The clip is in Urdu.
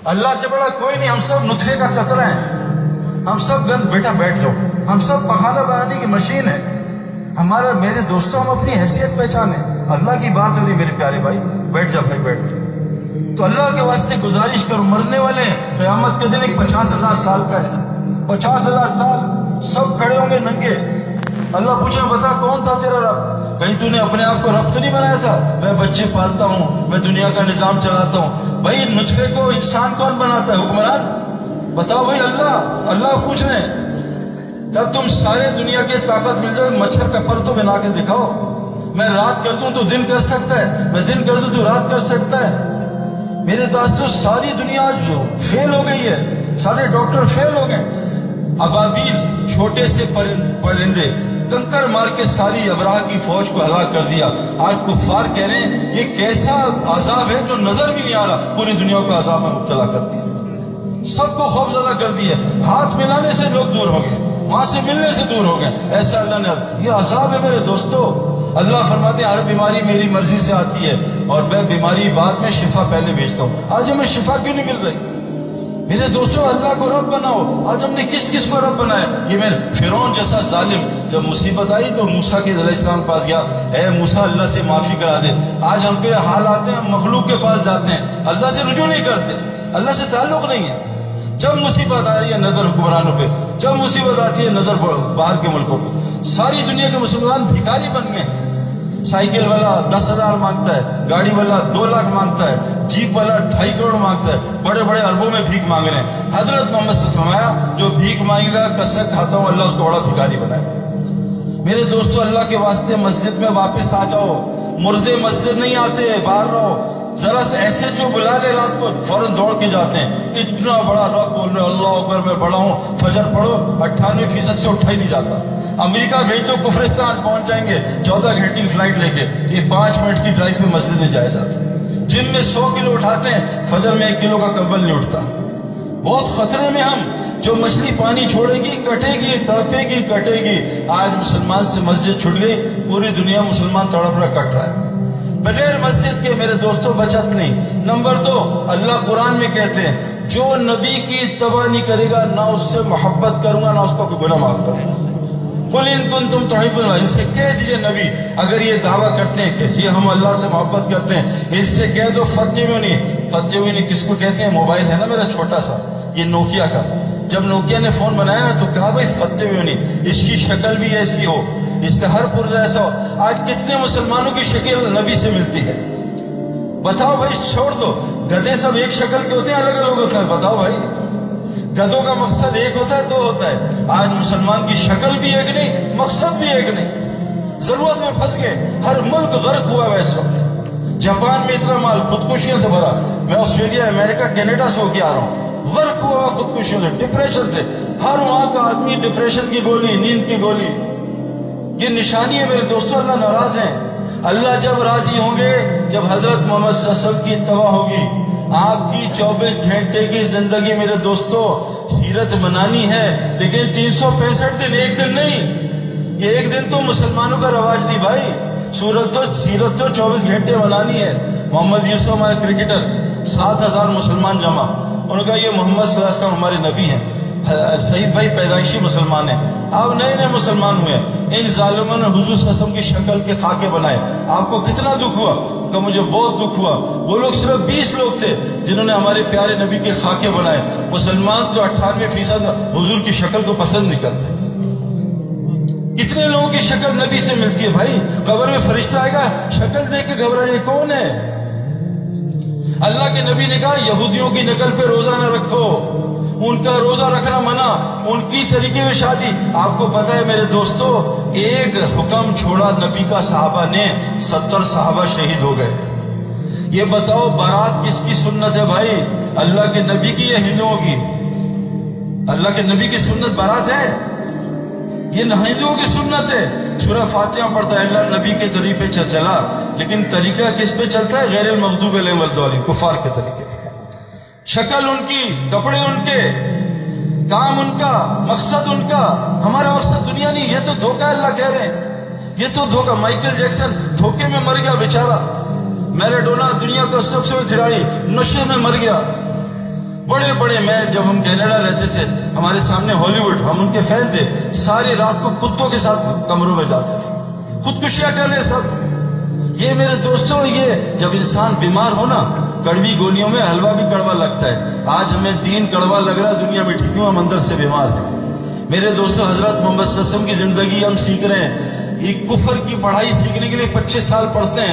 اللہ سے بڑا کوئی نہیں. ہم سب نطفے کا قطرہ ہیں. ہم سب گند بیٹا بیٹھ جاؤ. ہم سب پخانہ بنانے کی مشین ہے. ہمارا میرے دوستوں ہم اپنی حیثیت پہچانے. اللہ کی بات ہو رہی میرے پیارے بھائی. بیٹھ جا بھائی بیٹھ جا. تو اللہ کے واسطے گزارش کرو. مرنے والے قیامت کے دن ایک 50,000 سال کا ہے. 50,000 سال سب کھڑے ہوں گے ننگے. اللہ پوچھے بتا کون تھا تیرا رب؟ کہیں تو نے اپنے آپ کو رب تو نہیں بنایا تھا؟ میں بچے پالتا ہوں, میں دنیا کا نظام چلاتا ہوں. بھائی نطفے کو انسان کون بناتا ہے؟ حکمران بتاؤ بھائی. اللہ پوچھ رہے ہیں. کل تم سارے دنیا کی طاقت مل جائے, مچھر کا پر تو بنا کے دکھاؤ. میں رات کر دوں تو دن کر سکتا ہے, میں دن کر دوں تو رات کر سکتا ہے. میرے دوستو ساری دنیا جو فیل ہو گئی ہے, سارے ڈاکٹر فیل ہو گئے. ابابیل چھوٹے سے پرندے کنکر مار کے ساری ابراہ کی فوج کو ہلاک کر دیا. آج کفار کہہ رہے ہیں یہ کیسا عذاب ہے جو نظر بھی نہیں آ رہا. پوری دنیا کو عذاب میں مبتلا کر دیا, سب کو خوف زدہ کر دیا. ہاتھ ملانے سے لوگ دور ہو گئے, وہاں سے ملنے سے دور ہو گئے. ایسا اللہ نے, یہ عذاب ہے میرے دوستو. اللہ فرماتے ہیں ہر بیماری میری مرضی سے آتی ہے اور میں بیماری بعد میں شفا پہلے بھیجتا ہوں. آج ہمیں شفا کیوں نہیں مل رہی؟ میرے دوستو اللہ کو رب بناؤ. آج ہم نے کس کس کو رب بنایا؟ یہ میرے فرعون جیسا ظالم جب مصیبت آئی تو موسیٰ کے علیہ السلام پاس گیا, اے موسیٰ اللہ سے معافی کرا دے. آج ہم پہ حال آتے ہیں, ہم مخلوق کے پاس جاتے ہیں, اللہ سے رجوع نہیں کرتے, اللہ سے تعلق نہیں ہے. جب مصیبت آ رہی ہے نظر حکمرانوں پہ, جب مصیبت آتی ہے نظر باہر کے ملکوں پہ. ساری دنیا کے مسلمان بھکاری بن گئے. سائیکل والا 10,000 مانگتا ہے, گاڑی والا 2 لاکھ مانگتا ہے, جیپ والا 2.5 کروڑ مانگتا ہے, بڑے بڑے اربوں میں بھیک مانگ رہے ہیں. حضرت محمد سے فرمایا جو بھیک مانگے گا کسک کھاتا ہوں, اللہ اس کو بڑا بھکاری بنائے. میرے دوستو اللہ کے واسطے مسجد میں واپس آ جاؤ. مردے مسجد نہیں آتے, باہر رہو. ذرا سے ایسے جو بلا لے رات کو فوراً دوڑ کے جاتے ہیں. اتنا بڑا رب بول رہے اللہ اکبر میں بڑا ہوں, فجر پڑھو, 98% سے اٹھا ہی نہیں جاتا. امریکہ بھیج دو کفرستان پہنچ جائیں گے 14 گھنٹے کی فلائٹ لے کے. یہ 5 منٹ کی ڈرائیو پہ مسجد میں جایا جاتا ہے. جن میں 100 کلو اٹھاتے ہیں, فجر میں 1 کلو کا کمبل نہیں اٹھتا. بہت خطرے میں ہم. جو مچھلی پانی چھوڑے گی کٹے گی, تڑپے گی کٹے گی. آج مسلمان سے مسجد چھٹ گئی, پوری دنیا مسلمان تڑپ رہا کٹ رہا ہے. بغیر مسجد کے میرے دوستوں بچت نہیں. نمبر 2, اللہ قرآن میں کہتے ہیں جو نبی کی اتباع نہیں کرے گا نہ اس سے محبت کروں گا نہ اس کا کوئی گناہ معاف کروں گا. قل ان کنتم تحبون اللہ, ان سے کہہ دیجئے نبی اگر یہ دعویٰ کرتے ہیں کہ یہ ہم اللہ سے محبت کرتے ہیں, ان سے کہہ دو فتیونی. فتیونی کس کو کہتے ہیں؟ موبائل ہے نا میرا چھوٹا سا, یہ نوکیا کا. جب نوکیا نے فون بنایا نا تو کہا بھائی فتیونی, اس کی شکل بھی ایسی ہو, اس کا ہر پرزہ ایسا ہو. آج کتنے مسلمانوں کی شکل نبی سے ملتی ہے؟ بتاؤ بھائی. چھوڑ دو, گدھے سب ایک شکل کے ہوتے ہیں الگ الگ ہوتے ہیں؟ بتاؤ بھائی. گدھوں کا مقصد ایک ہوتا ہے, 2 ہوتا ہے. آج مسلمان کی شکل بھی ایک نہیں, مقصد بھی ایک نہیں. ضرورت میں پھنس گئے. ہر ملک غرق ہوا ہے اس وقت. جاپان میں اتنا مال خودکشیوں سے بھرا. میں آسٹریلیا, امریکہ, کینیڈا سے ہو کے آ رہا ہوں. غرق ہوا خودکشیوں سے, ڈپریشن سے. ہر وہاں کا آدمی ڈپریشن کی گولی, نیند کی گولی. یہ نشانی ہے میرے دوستوں. اللہ ناراض ہیں. اللہ جب راضی ہوں گے جب حضرت محمد صلی اللہ علیہ وسلم کی اتباع ہوگی. آپ کی 24 گھنٹے کی زندگی میرے دوستو سیرت بنانی ہے, لیکن 365 دن, ایک دن نہیں. یہ ایک دن تو مسلمانوں کا رواج نہیں بھائی. سیرت تو 24 گھنٹے بنانی ہے. محمد یوسف ہمارے کرکٹر, 7,000 مسلمان جمع. انہوں نے کہا یہ محمد صلی اللہ علیہ وسلم ہمارے نبی ہیں. سعید بھائی پیدائشی مسلمان ہیں, آپ نئے نئے مسلمان ہوئے. ان ظالموں نے حضور صلی اللہ علیہ وسلم کی شکل کے خاکے بنائے. آپ کو کتنا دکھ ہوا؟ کہ مجھے بہت دکھ ہوا. وہ لوگ صرف 20 لوگ تھے جنہوں نے ہمارے پیارے نبی کے خاکے بنائے. مسلمان تو 98% حضور کی شکل کو پسند نہیں کرتے. کتنے لوگوں کی شکل نبی سے ملتی ہے بھائی. قبر میں فرشتہ آئے گا, شکل دیکھ کے گھبرا جائے کون ہے. اللہ کے نبی نے کہا یہودیوں کی نقل پہ روزہ نہ رکھو, ان کا روزہ رکھنا منع, ان کی طریقے میں شادی. آپ کو پتہ ہے میرے دوستو ایک حکم چھوڑا نبی کا صحابہ نے, 70 صحابہ شہید ہو گئے. یہ بتاؤ بارات کس کی سنت ہے بھائی؟ اللہ کے نبی کی یا ہندوؤں کی؟ اللہ کے نبی کی سنت بارات ہے, یہ ہندوؤں کی سنت ہے. سورہ فاتحہ پڑھتا ہے اللہ نبی کے طریقے پہ چلا, لیکن طریقہ کس پہ چلتا ہے؟ غیر المغضوب علیہم ولا کفار کے طریقے. شکل ان کی, کپڑے ان کے, کام ان کا, مقصد ان کا. ہمارا مقصد دنیا نہیں. یہ تو دھوکہ اللہ کہہ رہے ہیں, یہ تو دھوکہ. مائیکل جیکسن دھوکے میں مر گیا بیچارہ. میراڈونا دنیا کا سب سے بڑا کھلاڑی نشے میں مر گیا. بڑے بڑے میں جب ہم کینیڈا رہتے تھے ہمارے سامنے ہالی ووڈ، ہم ان کے فین تھے، ساری رات کو کتوں کے ساتھ کمروں میں جاتے تھے، خودکشیاں کر رہے سب۔ یہ میرے دوستوں، یہ جب انسان بیمار ہو نا، کڑوی گولیوں میں حلوہ بھی کڑوا لگتا ہے۔ آج ہمیں دین کڑوا لگ رہا ہے دنیا میں، کیوں؟ ہم اندر سے بیمار ہیں۔ میرے دوستوں، حضرت محمد صلی اللہ علیہ وسلم کی زندگی ہم سیکھ رہے ہیں۔ یہ کفر کی پڑھائی سیکھنے کے لیے 25 سال پڑھتے ہیں۔